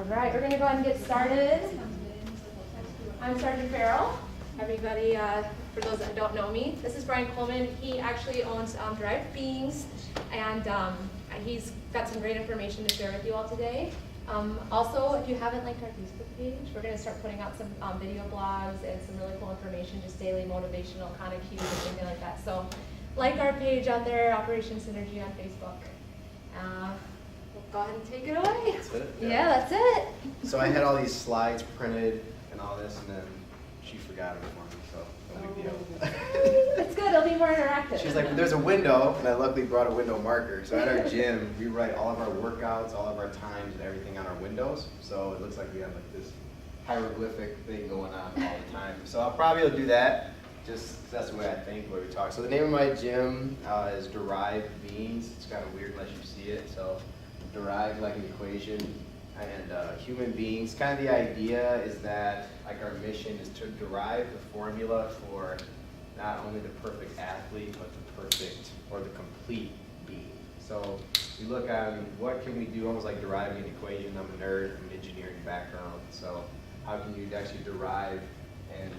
right, we're going to go ahead and get started. I'm Sergeant Farrell. Everybody, for those that don't know me, this is Brian Coleman. He actually owns Derived Beings, and he's got some great information to share with you all today. Also, if you haven't liked our Facebook page, we're going to start putting out some video blogs and some really cool information, just daily motivational kind of cues and things like that. So, like our page out there, Operation Synergy on Facebook. We'll go ahead and take it away. That's it? Yeah, that's it. So I had all these slides printed and all this, and then she forgot them for me, so no big deal. It's good, it'll be more interactive. She's like, there's a window, and I luckily brought a window marker. So at our gym, we write all of our workouts, all of our times, and everything on our windows. So it looks like we have like this hieroglyphic thing going on all the time. So I'll probably do that. Just that's the way I think when we talk. So the name of my gym is Derived Beings. It's kind of weird unless you see it. So derived like an equation, and human beings. Kind of the idea is that like our mission is to derive the formula for not only the perfect athlete, but the perfect or the complete being. So we look at what can we do, almost like deriving an equation. I'm a nerd, I'm an engineering background. So how can you actually derive and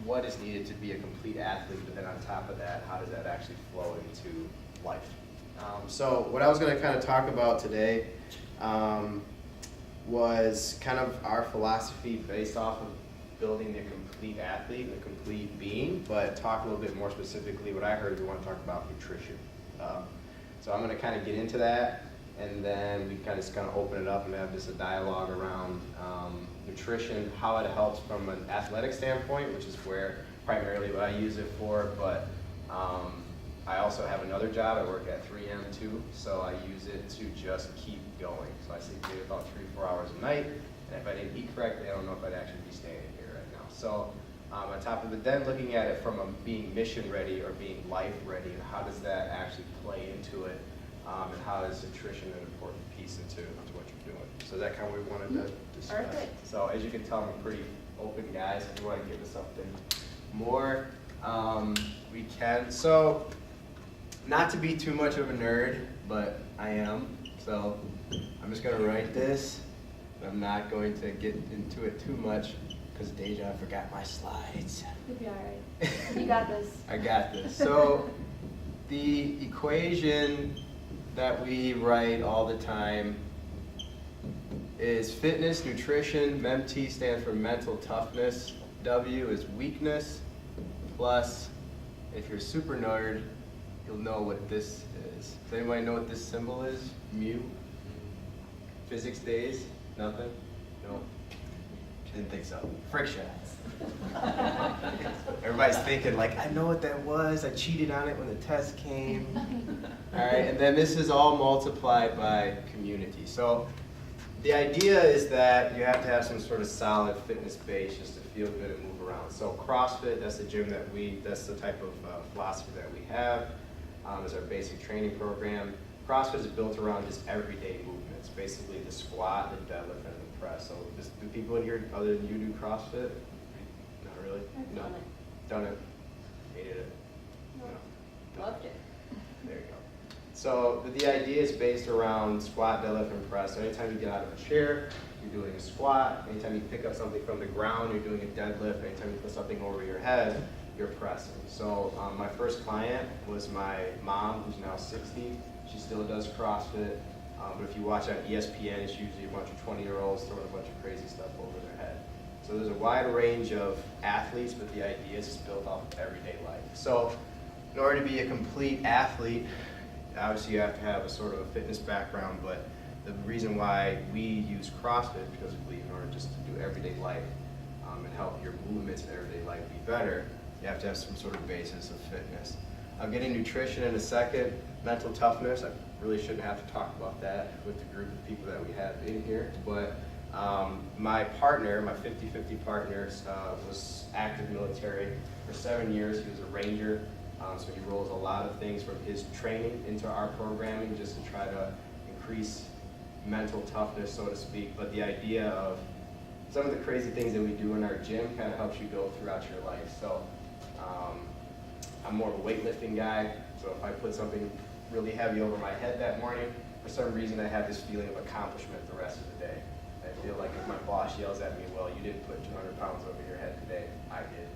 what is needed to be a complete athlete, but then on top of that, how does that actually flow into life? So what I was going to kind of talk about today was kind of our philosophy based off of building the complete athlete, the complete being, but talk a little bit more specifically what I heard we want to talk about nutrition. So I'm going to kind of get into that, and then we kind of open it up and have just a dialogue around nutrition, how it helps from an athletic standpoint, which is where primarily what I use it for, but I also have another job. I work at 3M too, so I use it to just keep going. So I sleep maybe about 3-4 hours a night, and if I didn't eat correctly, I don't know if I'd actually be standing here right now. So on top of it, then looking at it from a being mission ready or being life ready, and how does that actually play into it, and how is nutrition an important piece into what you're doing. So that kind of what we wanted to discuss. Perfect. So as you can tell, I'm a pretty open guy, so if you want to give us something more, we can. So not to be too much of a nerd, but I am. So I'm just going to write this. I'm not going to get into it too much because Deja forgot my slides. You'll be all right. You got this. I got this. So the equation that we write all the time is fitness, nutrition. MEMT stands for mental toughness. W is weakness. Plus, if you're a super nerd, you'll know what this is. Does anybody know what this symbol is? Mu? Physics days? Nothing? No? Didn't think so. Friction. Everybody's thinking like, I know what that was. I cheated on it when the test came. All right, and then this is all multiplied by community. So the idea is that you have to have some sort of solid fitness base just to feel good and move around. So CrossFit, that's the gym that's the type of philosophy that we have. Is our basic training program. CrossFit is built around just everyday movements, basically the squat, the deadlift, and the press. So do people in here other than you do CrossFit? Not really? I've No. Done it? Hated it? No. Loved it. There you go. So the idea is based around squat, deadlift, and press. So anytime you get out of a chair, you're doing a squat. Anytime you pick up something from the ground, you're doing a deadlift. Anytime you put something over your head, you're pressing. So my first client was my mom, who's now 60. She still does CrossFit. But if you watch on ESPN, it's usually a bunch of 20-year-olds throwing a bunch of crazy stuff over their head. So there's a wide range of athletes, but the idea is just built off of everyday life. So in order to be a complete athlete, obviously you have to have a sort of a fitness background, but the reason why we use CrossFit is because we believe in order just to do everyday life and help your movements in everyday life be better, you have to have some sort of basis of fitness. I'll get into nutrition in a second. Mental toughness, I really shouldn't have to talk about that with the group of people that we have in here, but my partner, my 50-50 partner, was active military for 7 years. He was a ranger, so he rolls a lot of things from his training into our programming just to try to increase mental toughness, so to speak. But the idea of some of the crazy things that we do in our gym kind of helps you go throughout your life. So I'm more of a weightlifting guy, so if I put something really heavy over my head that morning, for some reason I have this feeling of accomplishment the rest of the day. I feel like if my boss yells at me, well, you didn't put 200 pounds over your head today, I did.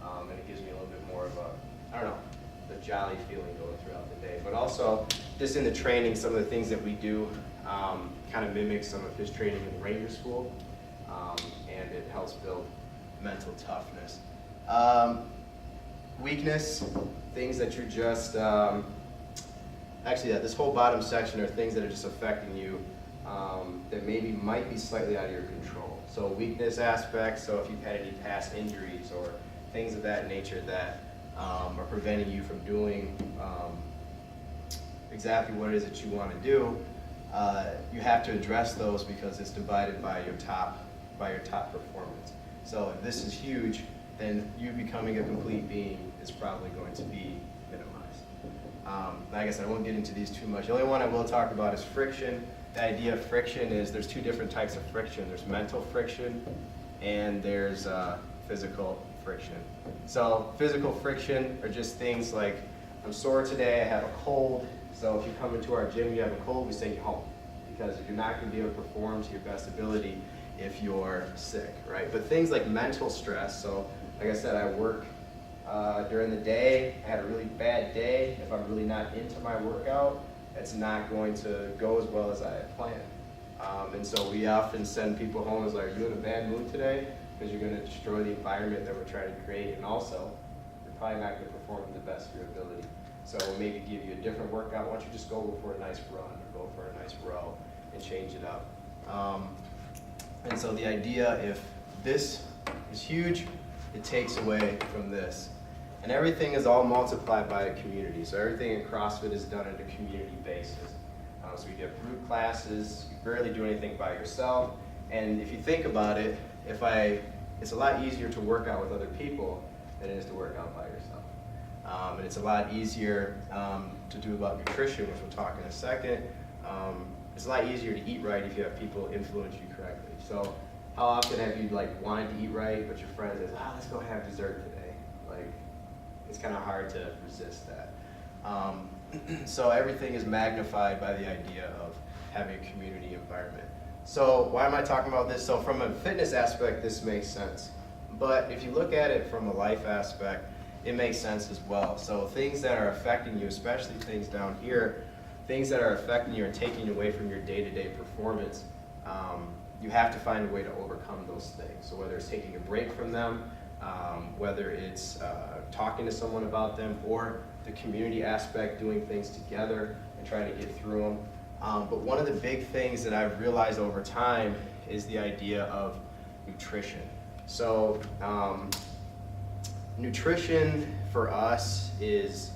And it gives me a little bit more of a, I don't know, the jolly feeling going throughout the day. But also, just in the training, some of the things that we do kind of mimic some of his training in the Ranger School, and it helps build mental toughness. Weakness, things that you're just, actually, this whole bottom section are things that are just affecting you that maybe might be slightly out of your control. So weakness aspects, so if you've had any past injuries or things of that nature that are preventing you from doing exactly what it is that you want to do, you have to address those because it's divided by your top performance. So if this is huge, then you becoming a complete being is probably going to be minimized. Like I said, I won't get into these too much. The only one I will talk about is friction. The idea of friction is there's two different types of friction. There's mental friction and there's physical friction. So physical friction are just things like, I'm sore today, I have a cold. So if you come into our gym, you have a cold, we send you home. Because you're not going to be able to perform to your best ability if you're sick, right? But things like mental stress, so like I said, I work during the day, I had a really bad day. If I'm really not into my workout, it's not going to go as well as I had planned. And so we often send people home as like, are you in a bad mood today? Because you're going to destroy the environment that we're trying to create, and also, you're probably not going to perform to the best of your ability. So we'll maybe give you a different workout. Why don't you just go for a nice run or go for a nice row and change it up. And so the idea, if this is huge, it takes away from this. And everything is all multiplied by a community. So everything in CrossFit is done on a community basis. So you have group classes, you barely do anything by yourself. And if you think about it, it's a lot easier to work out with other people than it is to work out by yourself. And it's a lot easier to do about nutrition, which we'll talk in a second. It's a lot easier to eat right if you have people influence you correctly. So how often have you wanted to eat right, but your friend says, let's go have dessert today? It's kind of hard to resist that. So everything is magnified by the idea of having a community environment. So why am I talking about this? So from a fitness aspect, this makes sense. But if you look at it from a life aspect, it makes sense as well. So things that are affecting you, especially things down here, things that are affecting you and taking you away from your day-to-day performance, you have to find a way to overcome those things. So whether it's taking a break from them, whether it's talking to someone about them, or the community aspect, doing things together and trying to get through them. But one of the big things that I've realized over time is the idea of nutrition. So nutrition for us is,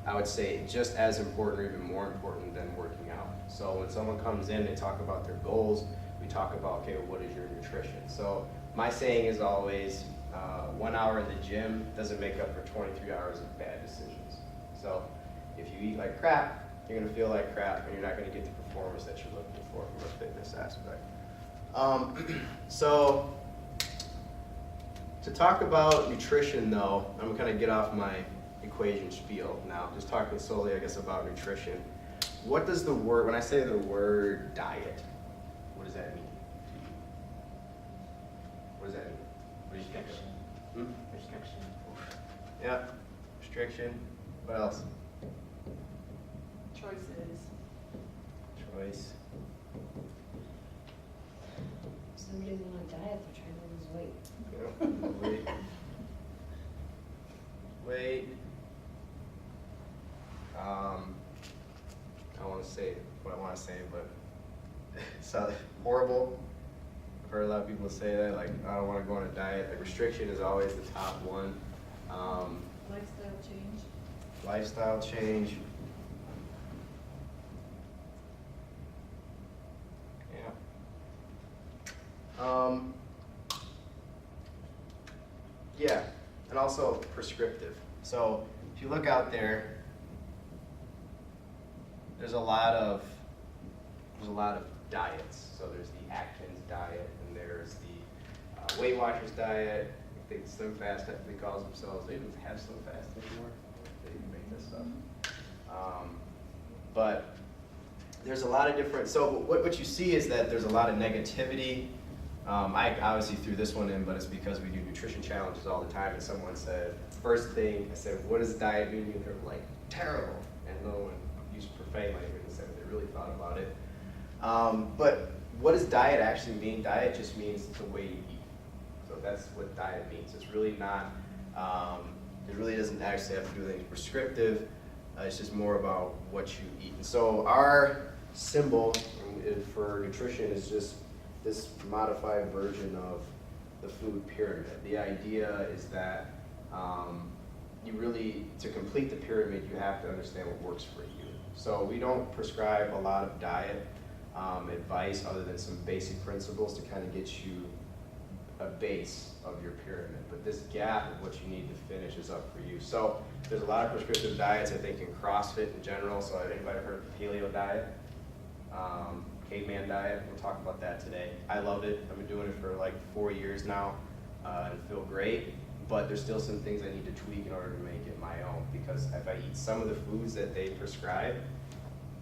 I would say, just as important or even more important than working out. So when someone comes in, they talk about their goals, we talk about, okay, well, what is your nutrition? So my saying is always, 1 hour in the gym doesn't make up for 23 hours of bad decisions. So if you eat like crap, you're going to feel like crap, and you're not going to get the performance that you're looking for from a fitness aspect. So to talk about nutrition, though, I'm going to kind of get off my equation spiel now, just talking solely, I guess, about nutrition. What does the word, when I say the word diet, what does that mean to you? What does that mean? What do you think of? Restriction. Yeah, restriction. What else? Choices. Choice. Somebody's on a diet, they're trying to lose weight. Yeah. Weight. I don't want to say what I want to say, but it's horrible. I've heard a lot of people say that, like, I don't want to go on a diet. Like, restriction is always the top one. Lifestyle change. Lifestyle change. Yeah. Yeah, and also prescriptive. So if you look out there, there's a lot of diets. So there's the Atkins diet, and there's the Weight Watchers diet. I think Slim Fast technically calls themselves. They don't have Slim Fast anymore. They make this stuff. But there's a lot of different, so what you see is that there's a lot of negativity. I obviously threw this one in, but it's because we do nutrition challenges all the time, and someone said, first thing, I said, what does diet mean? And they're like, terrible. And no one used profane language and said they really thought about it. But what does diet actually mean? Diet just means the way you eat. So that's what diet means. It's really not, it really doesn't actually have to do anything prescriptive. It's just more about what you eat. And so our symbol for nutrition is just this modified version of the food pyramid. The idea is that you really, to complete the pyramid, you have to understand what works for you. So we don't prescribe a lot of diet advice other than some basic principles to kind of get you a base of your pyramid. But this gap of what you need to finish is up for you. So there's a lot of prescriptive diets, I think, in CrossFit in general. So anybody heard of the paleo diet? Caveman diet, we'll talk about that today. I love it. I've been doing it for like 4 years now and feel great, but there's still some things I need to tweak in order to make it my own, because if I eat some of the foods that they prescribe,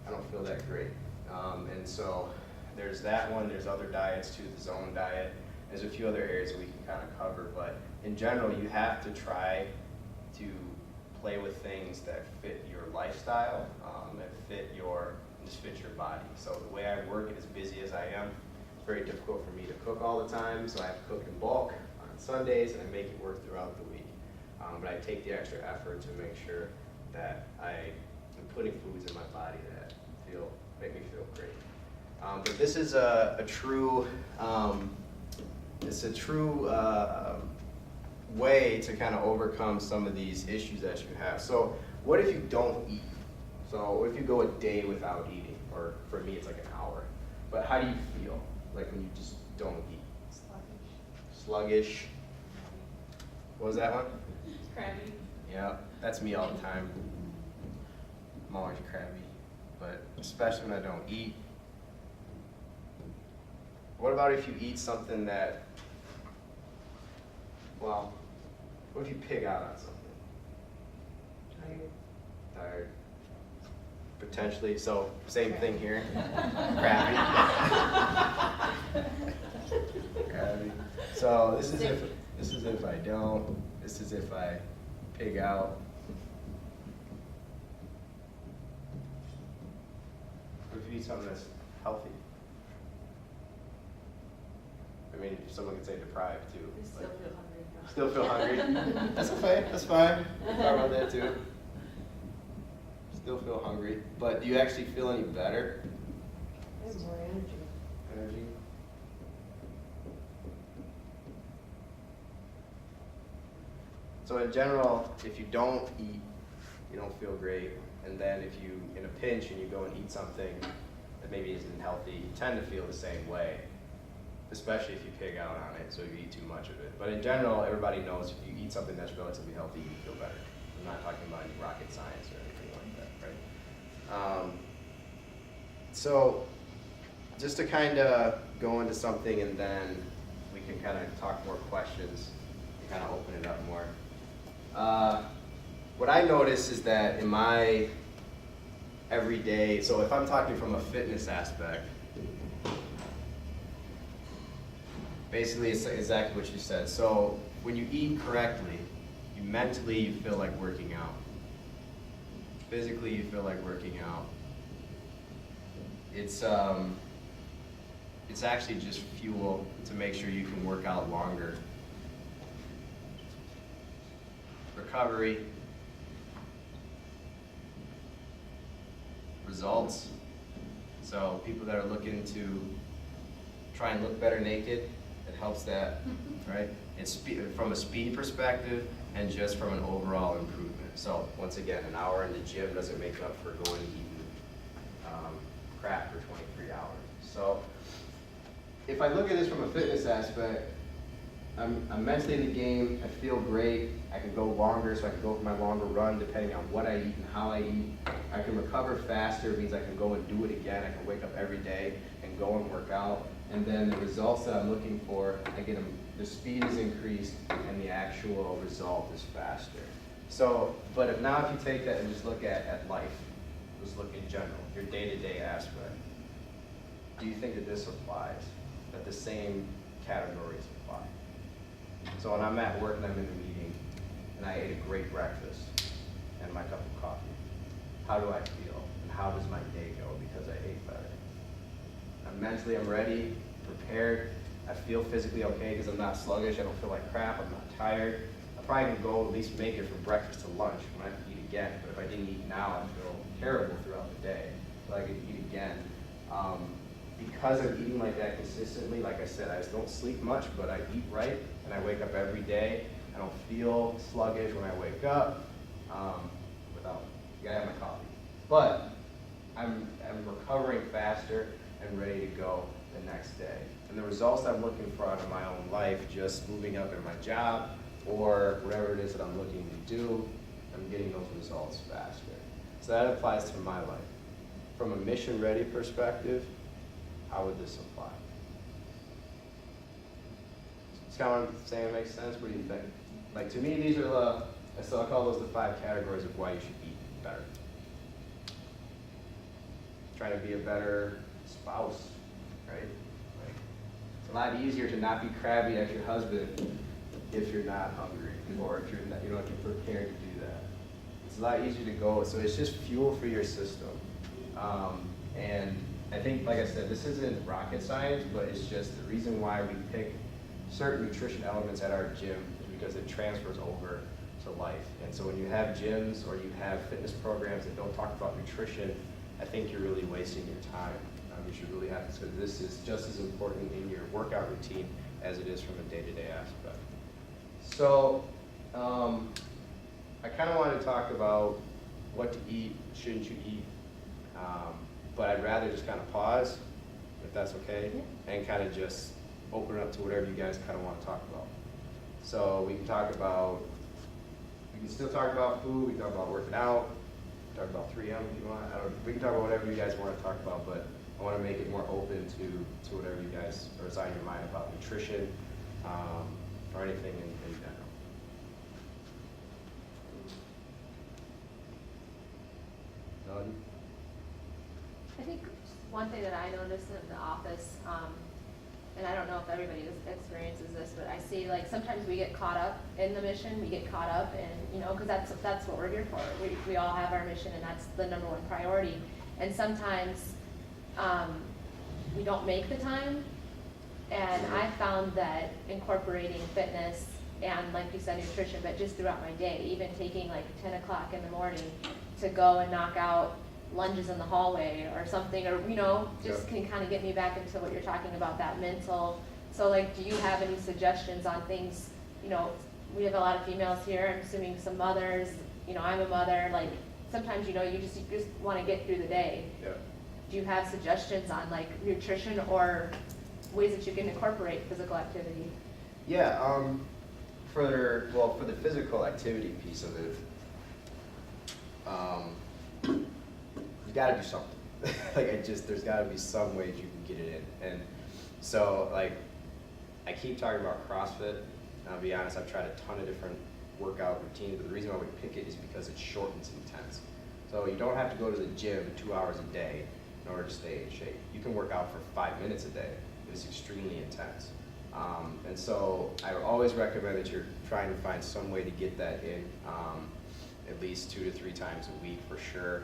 I don't feel that great. And so there's that one, there's other diets too, the zone diet. There's a few other areas that we can kind of cover, but in general, you have to try to play with things that fit your lifestyle and just fit your body. So the way I work, and as busy as I am, it's very difficult for me to cook all the time, so I have to cook in bulk on Sundays, and I make it work throughout the week. But I take the extra effort to make sure that I am putting foods in my body that make me feel great. But this is a true, way to kind of overcome some of these issues that you have. So what if you don't eat? So what if you go a day without eating? Or for me, it's like an hour. But how do you feel like when you just don't eat? Sluggish. What was that one? Crabby. Yeah, that's me all the time. I'm always crabby, but especially when I don't eat. What about if you eat something that, well, what if you pig out on something? Tired. Potentially, so same thing here. Crabby. Crabby. So this is if I don't. This is if I pig out. What if you eat something that's healthy? I mean, someone could say deprived too. I still Like, feel hungry now. still feel hungry? That's okay, that's fine. We'll talk about that too. Still feel hungry, but do you actually feel any better? I have more energy. Energy? So in general, if you don't eat, you don't feel great. And then if you, in a pinch, and you go and eat something that maybe isn't healthy, you tend to feel the same way, especially if you pig out on it, so you eat too much of it. But in general, everybody knows if you eat something that's relatively healthy, you feel better. I'm not talking about any rocket science or anything like that, right? So just to kind of go into something, and then we can kind of talk more questions and kind of open it up more. What I notice is that in my everyday, so if I'm talking from a fitness aspect, basically it's exactly what you said. So when you eat correctly, mentally you feel like working out. Physically you feel like working out. It's actually just fuel to make sure you can work out longer. Recovery. Results. So people that are looking to try and look better naked, it helps that, right? It's from a speed perspective and just from an overall improvement. So once again, an hour in the gym doesn't make up for going and eating crap for 23 hours. So if I look at this from a fitness aspect, I'm mentally in the game, I feel great, I can go longer, so I can go for my longer run depending on what I eat and how I eat. I can recover faster, it means I can go and do it again, I can wake up every day and go and work out. And then the results that I'm looking for, I get them, the speed is increased and the actual result is faster. So, but if you take that and just look at life, Let's look in general, your day-to-day aspect. Do you think that this applies? That the same categories apply? So when I'm at work and I'm in a meeting and I ate a great breakfast and my cup of coffee, how do I feel? And how does my day go because I ate better? I'm ready, prepared. I feel physically okay because I'm not sluggish. I don't feel like crap. I'm not tired. I probably can go at least make it from breakfast to lunch when I have to eat again. But if I didn't eat now, I feel terrible throughout the day. So I could eat again. Because I'm eating like that consistently, like I said, I just don't sleep much, but I eat right, and I wake up every day. I don't feel sluggish when I wake up. You gotta have my coffee. But I'm recovering faster and ready to go the next day. And the results I'm looking for out of my own life, just moving up in my job or whatever it is that I'm looking to do, I'm getting those results faster. So that applies to my life. From a mission-ready perspective, how would this apply? It's kind of what I'm saying, makes sense? What do you think? Like, to me, these are I call those the 5 categories of why you should eat better. Trying to be a better spouse, right? Like, it's a lot easier to not be crabby at your husband if you're not hungry, or if you're not, you don't have to be prepared to do that. It's a lot easier to go, so it's just fuel for your system. And I think, like I said, this isn't rocket science, but it's just the reason why we pick certain nutrition elements at our gym is because it transfers over to life. And so when you have gyms or you have fitness programs that don't talk about nutrition, I think you're really wasting your time. You should really have, so this is just as important in your workout routine as it is from a day-to-day aspect. So I kind of want to talk about what to eat, shouldn't you eat, but I'd rather just kind of pause, if that's okay, and kind of just open it up to whatever you guys kind of want to talk about. So we can still talk about food, we can talk about working out, talk about 3M if you want. We can talk about whatever you guys want to talk about, but I want to make it more open to whatever you guys are on your mind about nutrition or anything in general. Melody? I think one thing that I noticed in the office, and I don't know if everybody experiences this, but I see like sometimes we get caught up in the mission, we get caught up in, because that's what we're here for. We all have our mission, and that's the number one priority. And sometimes we don't make the time, and I found that incorporating fitness and, like you said, nutrition, but just throughout my day, even taking like 10 o'clock in the morning to go and knock out lunges in the hallway or something, or just can kind of get me back into what you're talking about, that mental. So like, do you have any suggestions on things? We have a lot of females here, I'm assuming some mothers, I'm a mother, like sometimes you just want to get through the day. Yeah. Do you have suggestions on like nutrition or ways that you can incorporate physical activity? Yeah, for the physical activity piece of it, you got to do something. There's got to be some ways you can get it in. And so, like, I keep talking about CrossFit. And I'll be honest, I've tried a ton of different workout routines, but the reason why we pick it is because it's short and it's intense. So you don't have to go to the gym 2 hours a day in order to stay in shape. You can work out for 5 minutes a day. It's extremely intense. And so I always recommend that you're trying to find some way to get that in at least 2 to 3 times a week for sure.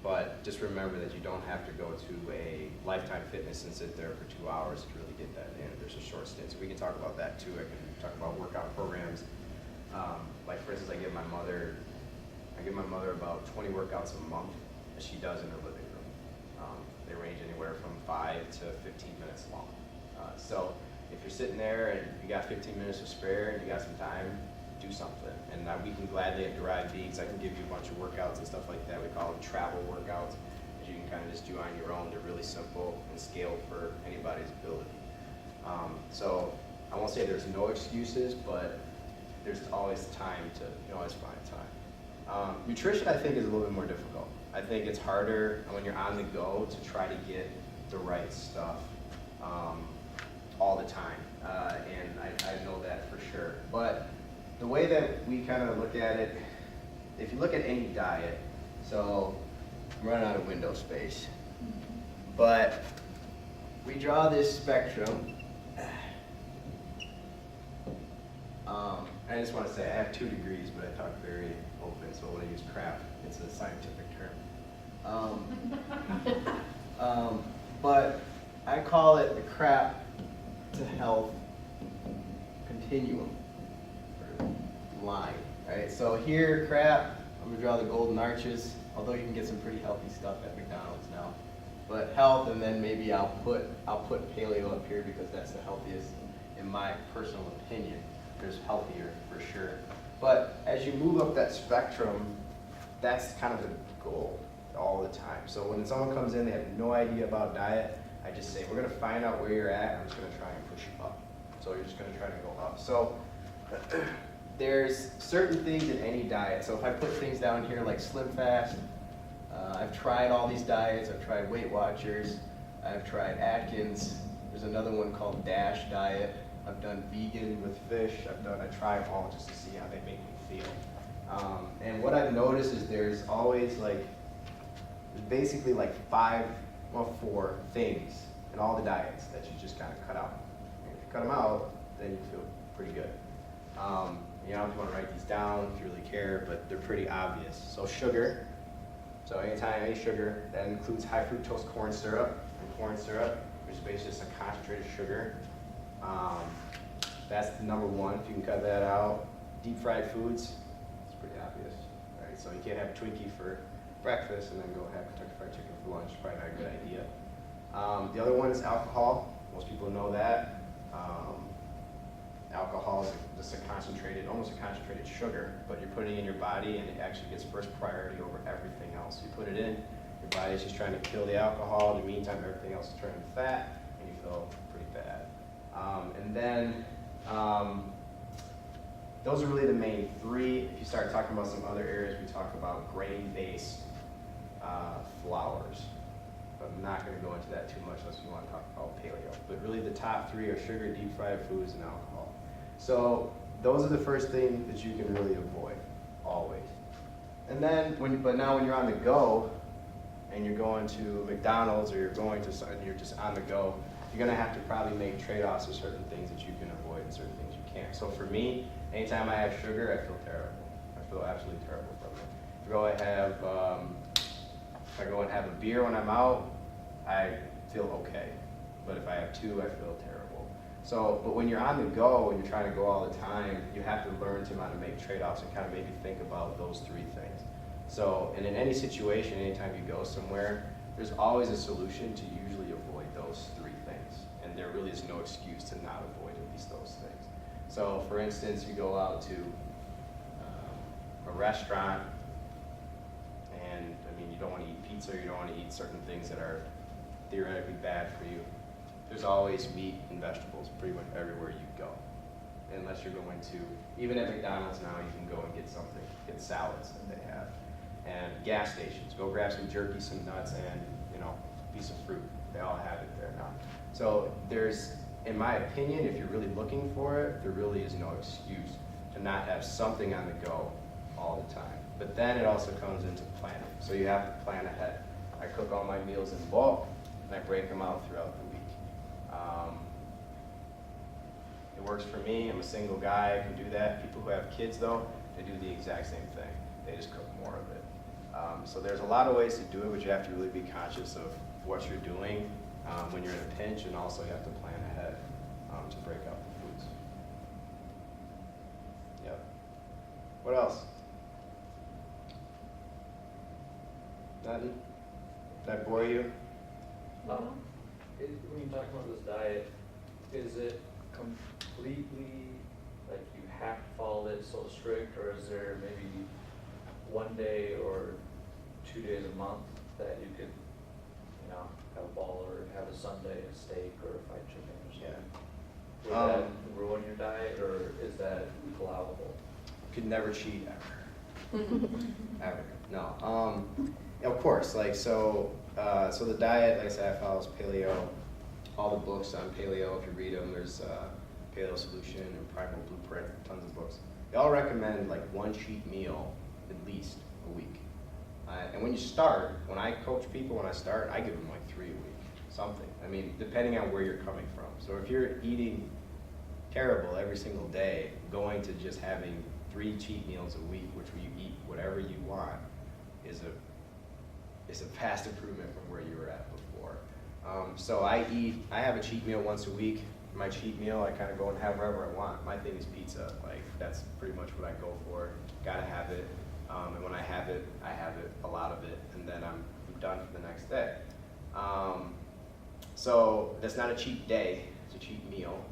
But just remember that you don't have to go to a Lifetime Fitness and sit there for 2 hours to really get that in. There's a short stint. So we can talk about that too. I can talk about workout programs. Like for instance, I give my mother about 20 workouts a month that she does in her living room. They range anywhere from 5 to 15 minutes long. So if you're sitting there and you got 15 minutes to spare and you got some time, do something. And we can gladly at Derived Beats, I can give you a bunch of workouts and stuff like that. We call them travel workouts that you can kind of just do on your own. They're really simple and scaled for anybody's ability. So I won't say there's no excuses, but there's always time to, you can always find time. Nutrition, I think, is a little bit more difficult. I think it's harder when you're on the go to try to get the right stuff all the time. And I know that for sure. But the way that we kind of look at it, if you look at any diet, so I'm running out of window space. But we draw this spectrum. I just want to say I have 2 degrees, but I talk very open, so when I use crap, it's a scientific term. But I call it the crap to health continuum, or line, right? So here, crap, I'm gonna draw the golden arches, although you can get some pretty healthy stuff at McDonald's now. But health, and then maybe I'll put paleo up here because that's the healthiest in my personal opinion. There's healthier for sure. But as you move up that spectrum, that's kind of the goal all the time. So when someone comes in, they have no idea about diet, I just say, we're gonna find out where you're at, and I'm just gonna try and push you up. So you're just gonna try to go up. So there's certain things in any diet. So if I put things down here like Slim Fast, I've tried all these diets. I've tried Weight Watchers. I've tried Atkins. There's another one called DASH diet. I've done vegan with fish. I try them all just to see how they make me feel. And what I've noticed is there's always basically 4 things in all the diets that you just kind of cut out. And if you cut them out, then you feel pretty good. You don't want to write these down if you really care, but they're pretty obvious. So sugar. So anytime any sugar, that includes high fructose corn syrup, which is basically just a concentrated sugar. That's the number 1. If you can cut that out. Deep fried foods, it's pretty obvious, right? So you can't have a Twinkie for breakfast and then go have Kentucky Fried Chicken for lunch. Probably not a good idea. The other one is alcohol. Most people know that. Alcohol is just almost a concentrated sugar, but you're putting it in your body and it actually gets first priority over everything else. You put it in, your body's just trying to kill the alcohol. In the meantime, everything else is turning fat, and you feel pretty bad. And then those are really the main 3. If you start talking about some other areas, we talk about grain-based flours. But I'm not going to go into that too much unless you want to talk about paleo. But really the top 3 are sugar, deep fried foods, and alcohol. So those are the first things that you can really avoid, always. And then, but now when you're on the go, and you're going to McDonald's or you're just on the go, you're going to have to probably make trade-offs with certain things that you can avoid and certain things you can't. So for me, anytime I have sugar, I feel terrible. I feel absolutely terrible from it. If I go and have a beer when I'm out, I feel okay. But if I have 2, I feel terrible. So, but when you're on the go and you're trying to go all the time, you have to learn to make trade-offs and kind of maybe think about those 3 things. So, and in any situation, anytime you go somewhere, there's always a solution to usually avoid those 3 things. And there really is no excuse to not avoid at least those things. So, for instance, you go out to a restaurant, and you don't want to eat pizza, or you don't want to eat certain things that are theoretically bad for you. There's always meat and vegetables pretty much everywhere you go. Unless you're going to, even at McDonald's now, you can go and get salads that they have. And gas stations, go grab some jerky, some nuts, and a piece of fruit. They all have it there now. So there's, in my opinion, if you're really looking for it, there really is no excuse to not have something on the go all the time. But then it also comes into planning. So you have to plan ahead. I cook all my meals in bulk, and I break them out throughout the week. It works for me. I'm a single guy. I can do that. People who have kids, though, they do the exact same thing. They just cook more of it. So there's a lot of ways to do it, but you have to really be conscious of what you're doing when you're in a pinch, and also you have to plan ahead to break out the foods. Yep. What else? Nothing? Did I bore you? When you talk about this diet, is it completely like you have to follow it so strict, or is there maybe one day or 2 days a month that you could, have a ball or have a Sunday, a steak or a fried chicken or something? Yeah. Would that ruin your diet, or is that allowable? You could never cheat ever. Ever. No. Of course, so the diet, like I said, follows paleo. All the books on paleo, if you read them, there's Paleo Solution and Primal Blueprint, tons of books. They all recommend 1 cheat meal at least a week. And when you start, when I coach people, when I start, I give them like 3 a week, something. I mean, depending on where you're coming from. So if you're eating terrible every single day, going to just having 3 cheat meals a week, which you eat whatever you want, is a vast improvement from where you were at before. So I have a cheat meal once a week. My cheat meal, I kind of go and have whatever I want. My thing is pizza. Like, that's pretty much what I go for. Gotta have it. And when I have it, a lot of it, and then I'm done for the next day. So that's not a cheat day, it's a cheat meal.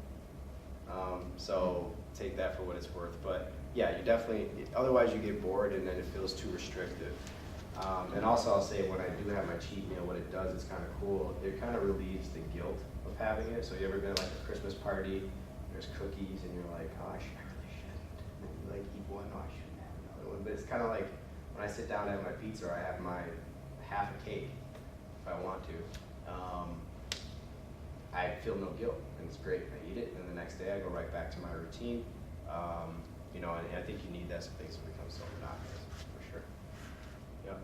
So take that for what it's worth. But yeah, you definitely, otherwise you get bored and then it feels too restrictive. And also I'll say when I do have my cheat meal, what it does is kind of cool. It kind of relieves the guilt of having it. So you ever been at like a Christmas party, there's cookies and you're like, oh, I really shouldn't. And then you like eat one, oh, I shouldn't have another one. But it's kind of like when I sit down to have my pizza, or I have my half a cake if I want to. I feel no guilt, and it's great. I eat it, and the next day I go right back to my routine. You know, and I think you need that so things will become so monotonous, for sure. Yep.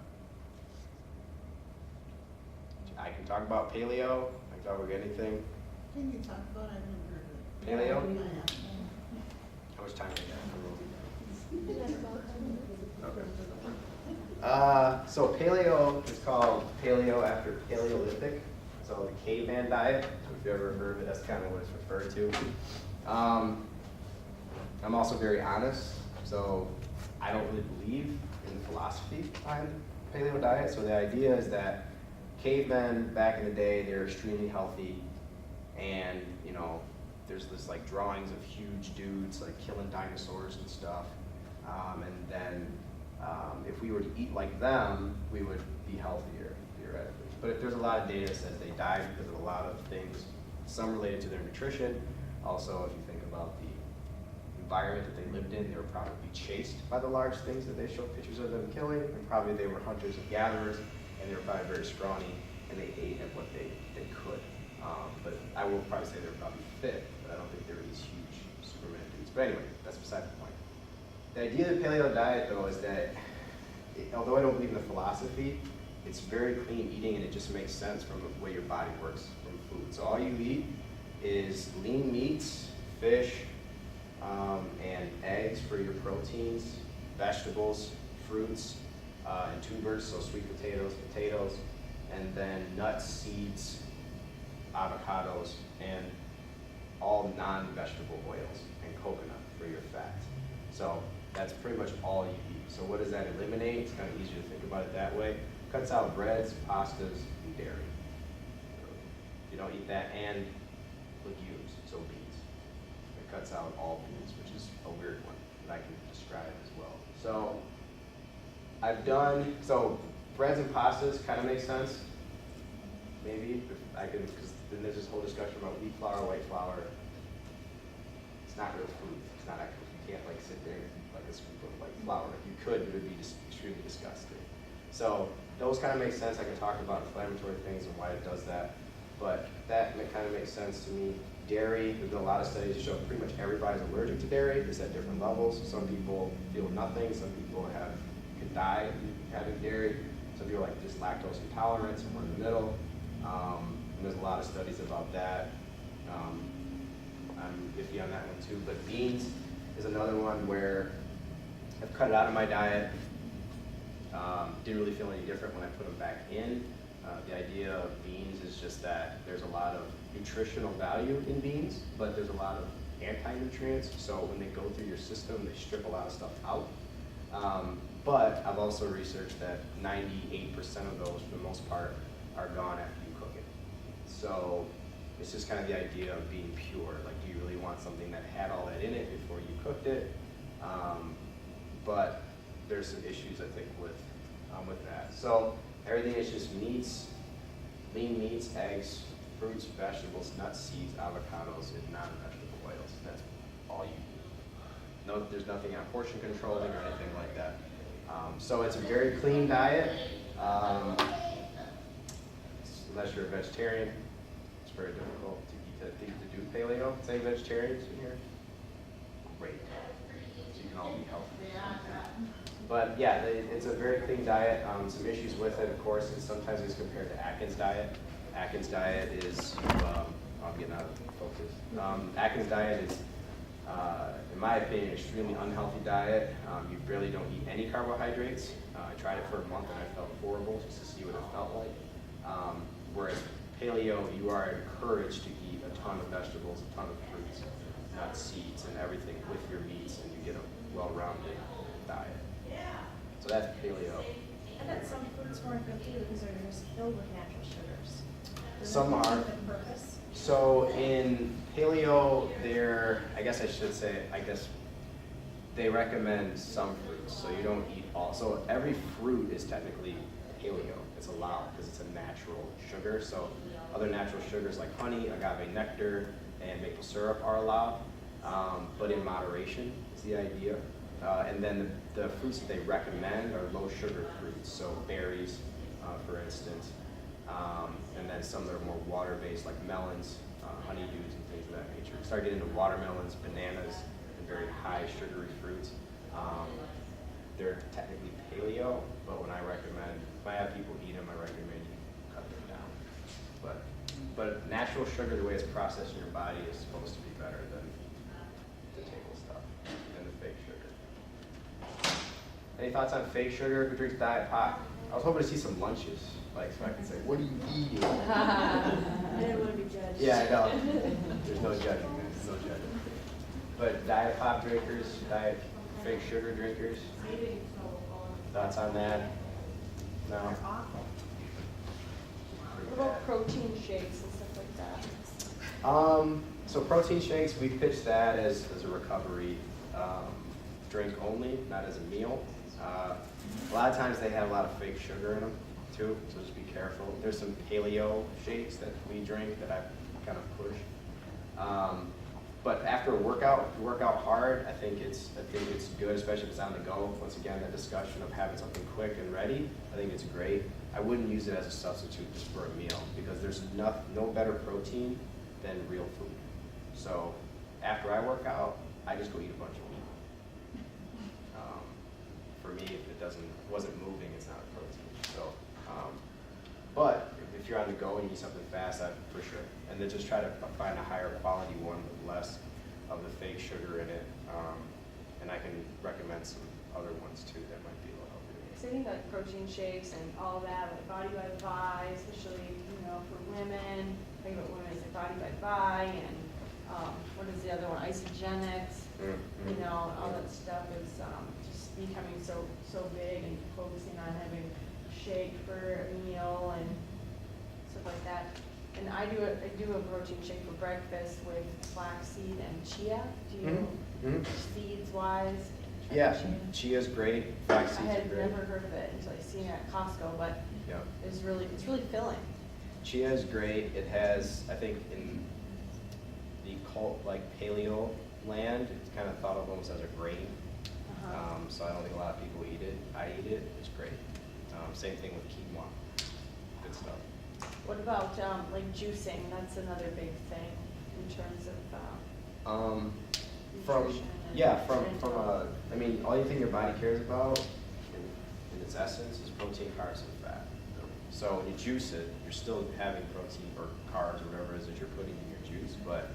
I can talk about paleo. I can talk about anything. Can you talk about it? I've never heard of it. Paleo? Yeah. How much time do we got? Okay. So paleo is called paleo after Paleolithic. So the caveman diet, if you've ever heard of it, that's kind of what it's referred to. I'm also very honest, so I don't really believe in the philosophy behind paleo diet. So the idea is that cavemen back in the day, they were extremely healthy, and you know, there's this like drawings of huge dudes like killing dinosaurs and stuff. And then if we were to eat like them, we would be healthier, theoretically. But if there's a lot of data that says they died because of a lot of things, some related to their nutrition. Also, if you think about the environment that they lived in, they were probably chased by the large things that they show pictures of them killing, and probably they were hunters and gatherers, and they were probably very scrawny, and they ate at what they could. But I will probably say they were probably fit, but I don't think they were these huge Superman dudes. But anyway, that's beside the point. The idea of the paleo diet, though, is that although I don't believe in the philosophy, it's very clean eating, and it just makes sense from the way your body works from food. So all you eat is lean meats, fish, and eggs for your proteins, vegetables, fruits, and tubers, so sweet potatoes, and then nuts, seeds, avocados, and all non-vegetable oils, and coconut for your fat. So that's pretty much all you eat. So what does that eliminate? It's kind of easier to think about it that way. Cuts out breads, pastas, and dairy. You don't eat that, and legumes, so beans. It cuts out all beans, which is a weird one that I can describe as well. So so breads and pastas kind of make sense. Maybe, if I could, because then there's this whole discussion about wheat flour, white flour. It's not real food. It's not actual. You can't like sit there and eat like a scoop of like flour. If you could, it would be just extremely disgusting. So those kind of make sense. I can talk about inflammatory things and why it does that. But that kind of makes sense to me. Dairy, there's been a lot of studies that show pretty much everybody's allergic to dairy. It's at different levels. Some people feel nothing. Some people can die having dairy. Some people are like just lactose intolerance, and we're in the middle. And there's a lot of studies about that. I'm iffy on that one too. But beans is another one where I've cut it out of my diet. Didn't really feel any different when I put them back in. The idea of beans is just that there's a lot of nutritional value in beans, but there's a lot of anti-nutrients. So when they go through your system, they strip a lot of stuff out. But I've also researched that 98% of those, for the most part, are gone after you cook it. So it's just kind of the idea of being pure. Like, do you really want something that had all that in it before you cooked it? But there's some issues, I think, with that. So everything is just meats, lean meats, eggs, fruits, vegetables, nuts, seeds, avocados, and non-vegetable oils. That's all you eat. No, there's nothing on portion controlling or anything like that. So it's a very clean diet. Unless you're a vegetarian, it's very difficult to do paleo. Is any vegetarians in here? Great. So you can all be healthy. But yeah, it's a very clean diet. Some issues with it, of course, is sometimes it's compared to Atkins diet. Atkins diet is, I'm getting out of focus. Atkins diet is, in my opinion, an extremely unhealthy diet. You barely don't eat any carbohydrates. I tried it for a month and I felt horrible just to see what it felt like. Whereas paleo, you are encouraged to eat a ton of vegetables, a ton of fruits, nuts, seeds, and everything with your meats, and you get a well-rounded diet. So that's paleo. I bet some foods weren't good too because they're just filled with natural sugars. Does Some that are. defeat the purpose? So in paleo, they recommend some fruits, so you don't eat all. So every fruit is technically paleo. It's allowed because it's a natural sugar. So other natural sugars like honey, agave nectar, and maple syrup are allowed, but in moderation is the idea. And then the fruits that they recommend are low sugar fruits, so berries, for instance, and then some that are more water-based like melons, honeydews, and things of that nature. Start getting into watermelons, bananas, and very high sugary fruits. They're technically paleo, but when I have people eat them, I recommend you cut them down. But natural sugar, the way it's processed in your body, is supposed to be better than the table stuff and the fake sugar. Any thoughts on fake sugar? Who drinks Diet Pop? I was hoping to see some lunches, like so I can say, what are you eating? I didn't want to be judged. Yeah, I know. There's no judging, man. There's no judging. But Diet Pop drinkers, Diet fake sugar drinkers, thoughts on that? No? They're awful. What about protein shakes and stuff like that? So protein shakes, we pitch that as a recovery drink only, not as a meal. A lot of times they have a lot of fake sugar in them too, so just be careful. There's some paleo shakes that we drink that I kind of push. But after a workout, if you work out hard, I think it's good, especially if it's on the go. Once again, that discussion of having something quick and ready, I think it's great. I wouldn't use it as a substitute just for a meal because there's no better protein than real food. So after I work out, I just go eat a bunch of meat. For me, if it wasn't moving, it's not a protein. So, but if you're on the go and you need something fast, for sure. And then just try to find a higher quality one with less of the fake sugar in it. And I can recommend some other ones too that might be a little healthier. Because I think like protein shakes and all that, like Body by Vi, especially, for women, think about women, it's like Body by Vi, and what is the other one, Isogenics, all that stuff is just becoming so big, and focusing on having a shake for a meal and stuff like that. And I do a protein shake for breakfast with flaxseed and chia. Do you, seeds wise? Yeah, chia's great, flax I seeds are had great. never heard of it until I seen it at Costco, but Yeah. it's really filling. Chia is great. It has, I think, in the cult like paleo land, it's kind of thought of almost as a grain. So I don't think a lot of people eat it. I eat it. It's great. Same thing with quinoa. Good stuff. What about like juicing? That's another big thing in terms of nutrition and I mean, all you think your body cares about in its essence is protein, carbs, and fat. So when you juice it, you're still having protein or carbs or whatever it is that you're putting in your juice. But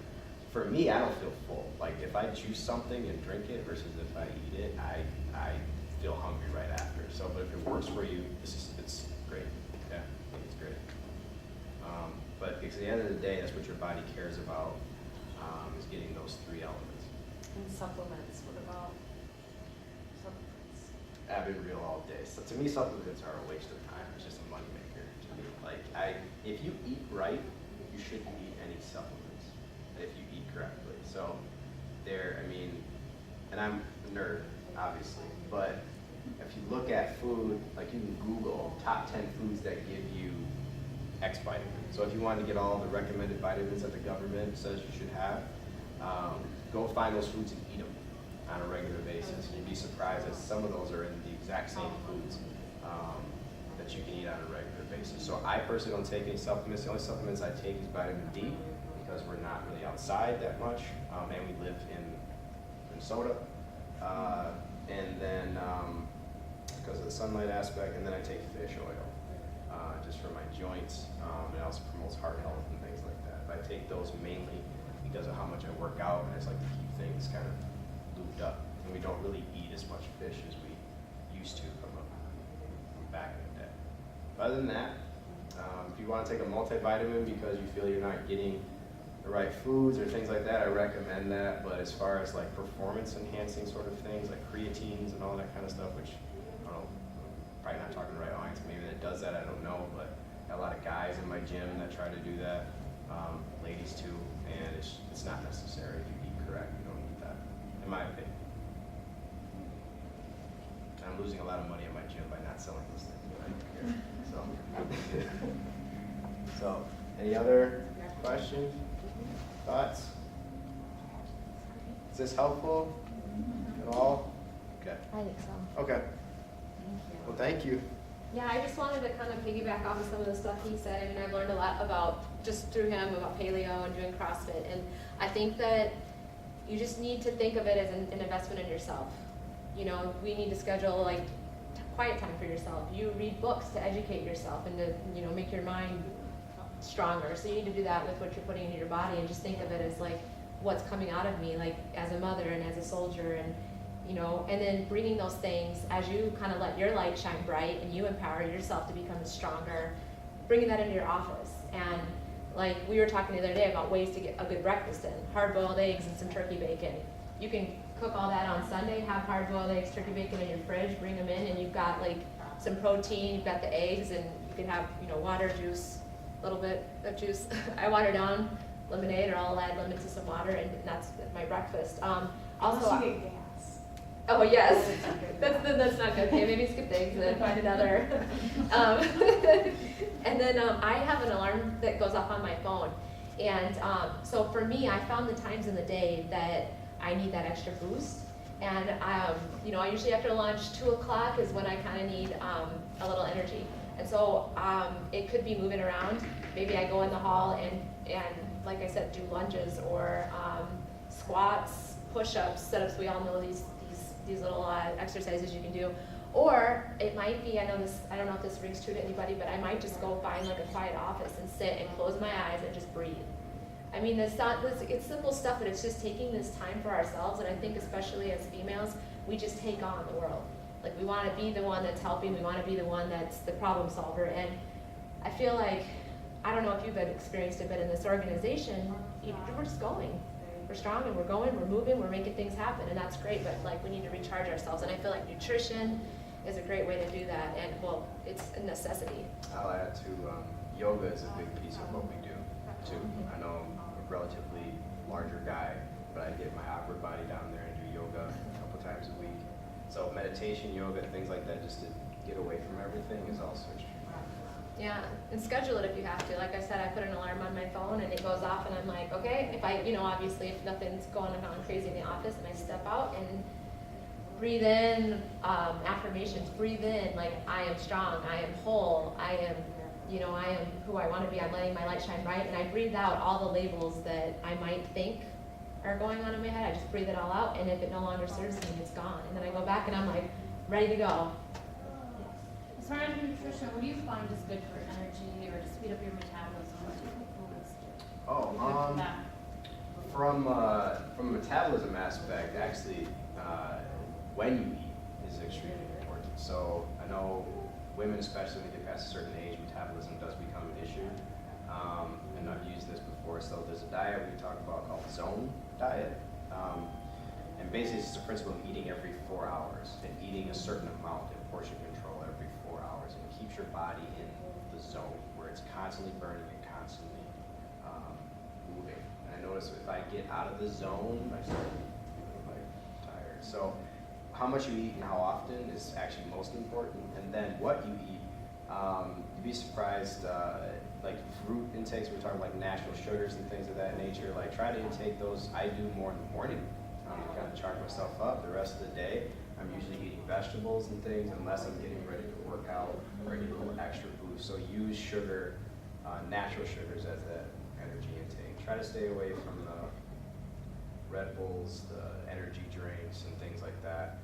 for me, I don't feel full. Like if I juice something and drink it versus if I eat it, I feel hungry right after. So, but if it works for you, it's great. Yeah, I think it's great. But because at the end of the day, that's what your body cares about, is getting those three elements. And supplements. What about supplements? I've been real all day. So to me, supplements are a waste of time. It's just a moneymaker to me. Like if you eat right, you shouldn't eat any supplements if you eat correctly. So and I'm a nerd, obviously, but if you look at food, like you can Google top 10 foods that give you X vitamin. So if you want to get all the recommended vitamins that the government says you should have, go find those foods and eat them on a regular basis. You'd be surprised that some of those are in the exact same foods that you can eat on a regular basis. So I personally don't take any supplements. The only supplements I take is vitamin D because we're not really outside that much, and we live in Minnesota. And then because of the sunlight aspect, and then I take fish oil just for my joints. It also promotes heart health and things like that. But I take those mainly because of how much I work out, and I just like to keep things kind of looped up. And we don't really eat as much fish as we used to from back in the day. But other than that, if you want to take a multivitamin because you feel you're not getting the right foods or things like that, I recommend that. But as far as like performance enhancing sort of things like creatines and all that kind of stuff, which I don't know, I'm probably not talking to the right audience, maybe that does that, I don't know, but got a lot of guys in my gym that try to do that, ladies too, and it's not necessary. If you eat correct, you don't need that, in my opinion. And I'm losing a lot of money at my gym by not selling those things, but I don't care. So, any other questions, thoughts? Is this helpful at all? Okay. I think so. Okay. Well, thank you. Yeah, I just wanted to kind of piggyback off of some of the stuff he said. I mean, I've learned a lot about, just through him, about paleo and doing CrossFit. And I think that you just need to think of it as an investment in yourself. You know, we need to schedule like quiet time for yourself. You read books to educate yourself and to, you know, make your mind stronger. So you need to do that with what you're putting into your body, and just think of it as like what's coming out of me, like as a mother and as a soldier, and you know, and then bringing those things as you kind of let your light shine bright and you empower yourself to become stronger, bringing that into your office. And like we were talking the other day about ways to get a good breakfast in, hard-boiled eggs and some turkey bacon. You can cook all that on Sunday, have hard-boiled eggs, turkey bacon in your fridge, bring them in, and you've got like some protein, you've got the eggs, and you can have, you know, water, juice, a little bit of juice. I water down lemonade, or I'll add lemon to some water, and that's my breakfast. Also, Unless you get gas. oh yes, that's not good. Okay, maybe skip eggs and then find another. And then I have an alarm that goes off on my phone, and so for me, I found the times in the day that I need that extra boost. And you know, I usually after lunch, 2 o'clock is when I kind of need a little energy. And so it could be moving around. Maybe I go in the hall and like I said, do lunges or squats, push-ups, sit-ups. We all know these little exercises you can do. Or it might be, I don't know if this rings true to anybody, but I might just go find like a quiet office and sit and close my eyes and just breathe. I mean, it's simple stuff, but it's just taking this time for ourselves. And I think especially as females, we just take on the world. Like we want to be the one that's helping. We want to be the one that's the problem solver. And I feel like, I don't know if you've experienced it, but in this organization, we're just going. We're strong and we're going, we're moving, we're making things happen, and that's great, but like we need to recharge ourselves. And I feel like nutrition is a great way to do that, and well, it's a necessity. I'll add to yoga is a big piece of what we do too. I know I'm a relatively larger guy, but I get my upper body down there and do yoga a couple times a week. So meditation, yoga, things like that, just to get away from everything, is also extremely. Yeah, and schedule it if you have to. Like I said, I put an alarm on my phone and it goes off, and I'm like, okay, if I, you know, obviously if nothing's going on crazy in the office, and I step out and breathe in, affirmations, breathe in, like I am strong, I am whole, I am, you know, I am who I want to be, I'm letting my light shine bright, and I breathe out all the labels that I might think are going on in my head. I just breathe it all out, and if it no longer serves me, it's gone. And then I go back and I'm like, ready to go. As far as nutrition, what do you find is good for energy or to speed up your metabolism? What do you foods Oh, good for that? from a metabolism aspect, actually, when you eat is extremely important. So I know women, especially when they get past a certain age, metabolism does become an issue. And I've used this before. So there's a diet we talk about called zone diet. And basically it's just a principle of eating every 4 hours and eating a certain amount in portion control every 4 hours, and it keeps your body in the zone where it's constantly burning and constantly moving. And I notice if I get out of the zone, I start feeling like tired. So how much you eat and how often is actually most important, and then what you eat. You'd be surprised, like fruit intakes, we're talking like natural sugars and things of that nature. Like try to intake those. I do more in the morning. To kind of charge myself up. The rest of the day, I'm usually eating vegetables and things unless I'm getting ready to work out or need a little extra boost. So use sugar, natural sugars as that energy intake. Try to stay away from the Red Bulls, the energy drinks and things like that.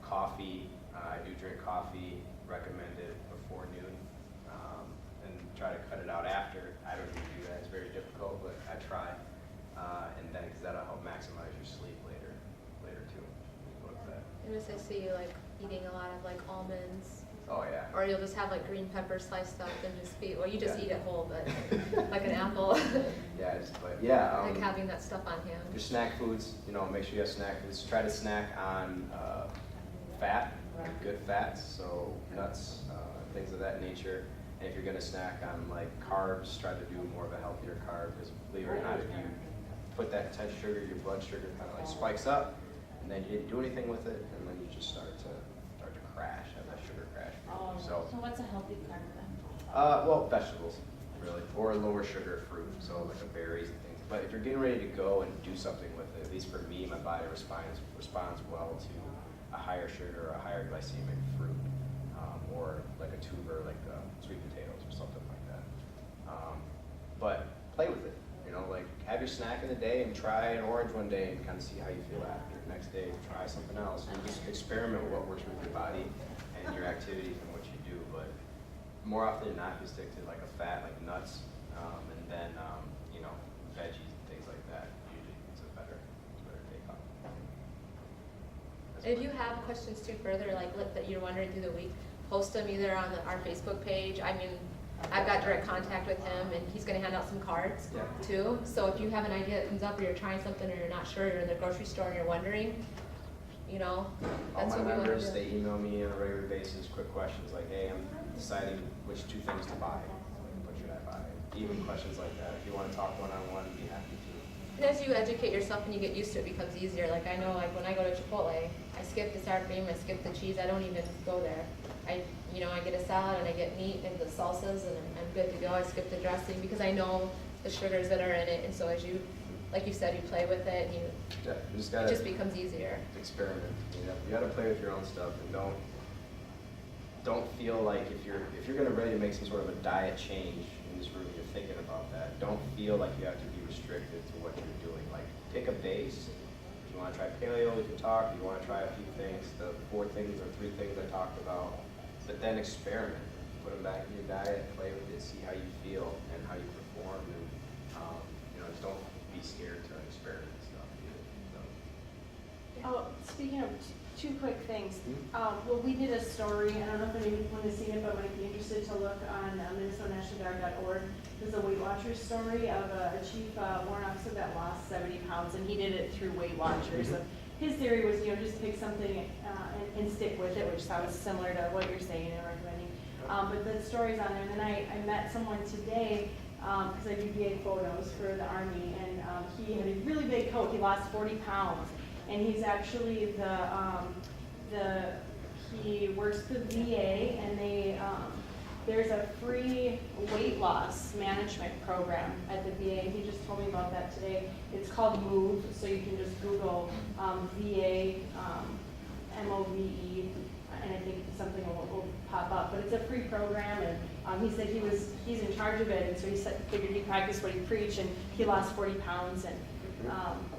Coffee, I do drink coffee, recommend it before noon, and try to cut it out after. I don't even do that, it's very difficult, but I try. And then, because that'll help maximize your sleep later too. Look at that. I just I see you like eating a lot of like almonds, Oh, yeah. or you'll just have like green pepper sliced up and just feed, well, you just Yeah. eat it whole, but like an apple. Yeah, but yeah. Like having that stuff on hand. Your snack foods, make sure you have snack foods. Try to snack on fat, good fats, so nuts, things of that nature. And if you're gonna snack on like carbs, try to do more of a healthier carb, because believe it or not, if you put that intense sugar, your blood sugar kind of like spikes up, and then you didn't do anything with it, and then you just start to crash, have that sugar crash. So, So what's a healthy carb then? well, vegetables, really, or lower sugar fruit, so like the berries and things. But if you're getting ready to go and do something with it, at least for me, my body responds well to a higher sugar or a higher glycemic fruit, or like a tuber, like sweet potatoes or something like that. But play with it, like have your snack in the day and try an orange one day and kind of see how you feel after. Next day, try something else and just experiment with what works with your body and your activities and what you do. But more often than not, you stick to like a fat, like nuts, and then veggies and things like that. Usually, it's a better take on. If you have questions too further, like that you're wondering through the week, post them either on our Facebook page. I mean, I've got direct contact with him, and he's going to hand out some cards Yeah. too. So if you have an idea that comes up, or you're trying something, or you're not sure, you're in the grocery store and you're wondering, All that's my what we want members, to they do. email me on a regular basis, quick questions like, hey, I'm deciding which 2 things to buy. What should I buy? Even questions like that. If you want to talk one-on-one, be happy to. And as you educate yourself and you get used to it, it becomes easier. Like I know, like when I go to Chipotle, I skip the sour cream, I skip the cheese. I don't even go there. I get a salad and I get meat and the salsas, and I'm good to go. I skip the dressing because I know the sugars that are in it. And so as you, like you said, you play with it, and Yeah, you just it gotta just becomes easier. experiment. You gotta play with your own stuff, and don't feel like if you're gonna ready to make some sort of a diet change in this room, you're thinking about that. Don't feel like you have to be restricted to what you're doing. Like pick a base. If you want to try paleo, we can talk. If you want to try a few things, the 4 things or 3 things I talked about, but then experiment. Put them back in your diet, play with it, see how you feel and how you perform, and just don't be scared to experiment stuff either. So. Oh, speaking of 2 quick things, well, we did a story, I don't know if anyone has seen it, but might be interested to look on MinnesotaNationalGuard.org. There's a Weight Watchers story of a chief warrant officer that lost 70 pounds, and he did it through Weight Watchers. So his theory was, just pick something and stick with it, which sounds similar to what you're saying and recommending. But the story's on there, and then I met someone today, because I do VA photos for the Army, and he had a really big coat. He lost 40 pounds. And he's actually he works for the VA, and there's a free weight loss management program at the VA. He just told me about that today. It's called MOVE, so you can just Google VA, MOVE, and I think something will pop up. But it's a free program, and he said he's in charge of it, and so he figured he'd practice what he preached, and he lost 40 pounds, and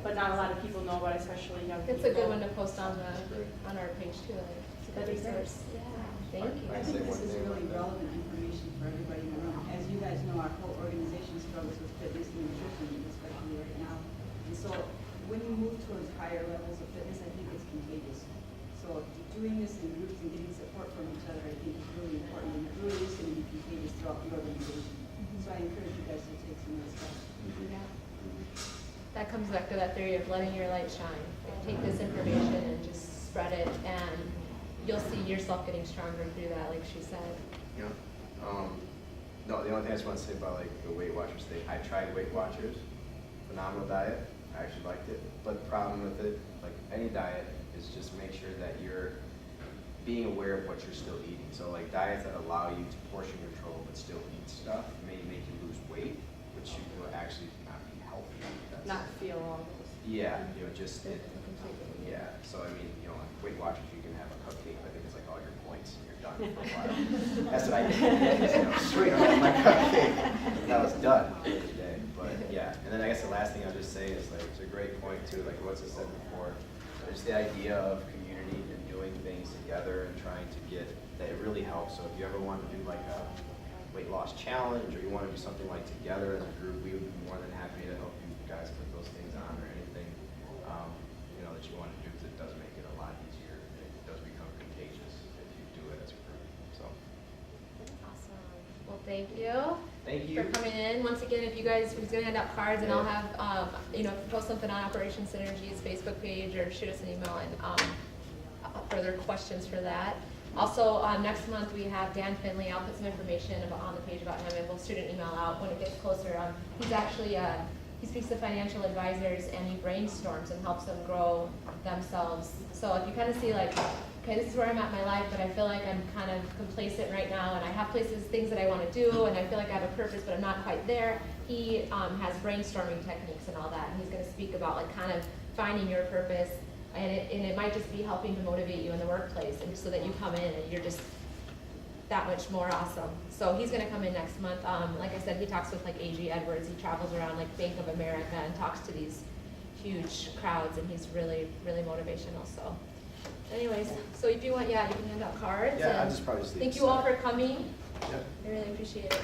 but not a lot of people know about it, especially young people. It's a good one to post on our page too. It's a good That'd be great. resource. Yeah, thank you. I think this is really relevant information for everybody in the room. As you guys know, our whole organization struggles with fitness and nutrition, especially right now. And so when you move towards higher levels of fitness, I think it's contagious. So doing this in groups and getting support from each other, I think is really important. And it really is going to be contagious throughout the organization. So I encourage you guys to take some of this stuff. Yeah. That comes back to that theory of letting your light shine. Like, take this information and just spread it, and you'll see yourself getting stronger through that, like she said. Yeah. No, the only thing I just want to say about like the Weight Watchers thing, I tried Weight Watchers, phenomenal diet. I actually liked it, but the problem with it, like any diet, is just make sure that you're being aware of what you're still eating. So like diets that allow you to portion control but still eat stuff may make you lose weight, which will actually not be healthy. Not feel all those. Yeah, yeah. So I mean, like Weight Watchers, you can have a cupcake. I think it's like all your points, and you're done for a while. That's what I did. Sweet, I want my cupcake. That was done for the day. But yeah, and then I guess the last thing I'll just say is like it's a great point too. Like what's it said before, just the idea of community and doing things together and trying to get, that it really helps. So if you ever want to do like a weight loss challenge, or you want to do something like together as a group, we would be more than happy to help you guys put those things on, or anything, you know, that you want to do, because it does make it a lot easier. It does become contagious if you do it as a group, so. Awesome. Well, thank you. Thank you. For coming in. Once again, if you guys, we're gonna hand out cards, and I'll have, you know, post something on Operation Synergy's Facebook page, or shoot us an email and further questions for that. Also, next month we have Dan Finley. I'll put some information on the page about him, and we'll shoot an email out when it gets closer. He's actually he speaks to financial advisors, and he brainstorms and helps them grow themselves. So if you kind of see like, okay, this is where I'm at in my life, but I feel like I'm kind of complacent right now, and I have things that I want to do, and I feel like I have a purpose, but I'm not quite there. He has brainstorming techniques and all that, and he's going to speak about like kind of finding your purpose, and it might just be helping to motivate you in the workplace, and so that you come in and you're just that much more awesome. So he's going to come in next month. Like I said, he talks with like A.G. Edwards. He travels around like Bank of America and talks to these huge crowds, and he's really, really motivational. So anyways, so if you want, yeah, you can hand out cards. Yeah, I'll and just probably just leave thank it you all aside. for coming. Yep. I really appreciate it.